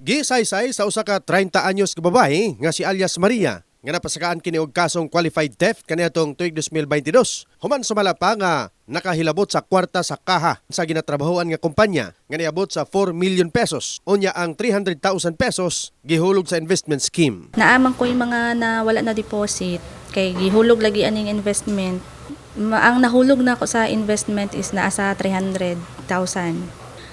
Gisaysay sa usa ka 30 anyos ka babae nga si alias Maria nga napasakaan kini og kasong qualified theft kaniadtong tuig 2022. Human sumala pa nga nakahilabot sa kwarta sa kaha sa ginatrabahoan nga kumpanya nga niabot sa 4 million pesos. Unya ang 300,000 pesos gihulog sa investment scheme. Naamang ko yung mga nawala na deposit kay gihulog lagi aning investment. Ang nahulog na ko sa investment is naa sa 300,000.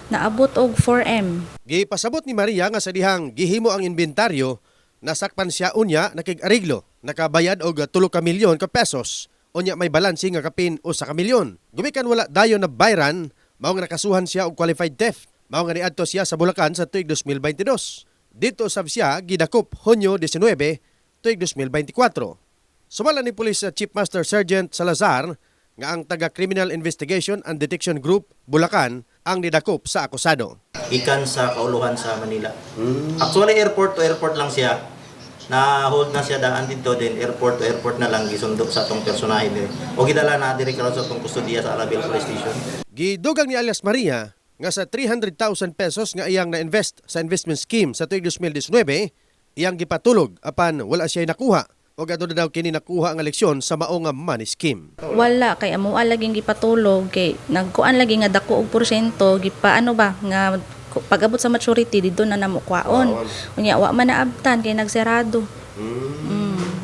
Naabot og 4M. Gipasabot ni Maria nga sa dihang gihimo ang inventaryo, nasakpan siya unya nakig-ariglo, nakabayad og 3 ka milyon ka pesos. Unya may balansi nga kapin 1 ka milyon. Gumikan wala dayon na bayran, mao nga nakasuhan siya og qualified theft. Mao nga niadto siya sa Bulacan sa tuig 2022. Dito sab siya gidakop Hunyo 19 tuig 2024. Sumala ni Police Chief Master Sergeant Salazar nga ang taga-Criminal Investigation and Detection Group Bulacan ang nidakop sa akusado. Ikan sa Kauluhan sa Manila. Actually, airport to airport lang siya. Na-hold na siya daan dito, then airport to airport na lang gisundok sa itong personahe. O gidala na direct sa itong kustudiya sa Alabel Police Station. Gidugang ni alias Maria nga sa 300,000 pesos nga iyang na-invest sa investment scheme sa tuig 2019, iyang gipatulog apan wala siya nakuha. O gado na daw kini nakuha ang leksyon sa mao nga money scheme. Wala kay amo laging gipatulog kay nagkuan lagi nga dako og porsyento gipaano ba nga pag-abot sa maturity dito na namo kwaon. Unya wa man naabtan kay nagserado.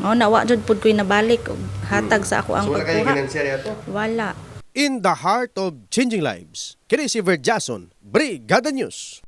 Mao na wa jud pud koy nabalik og hatag sa ako ang pagkuha. Wala. In the heart of changing lives, kini si Verjason, Brigada News.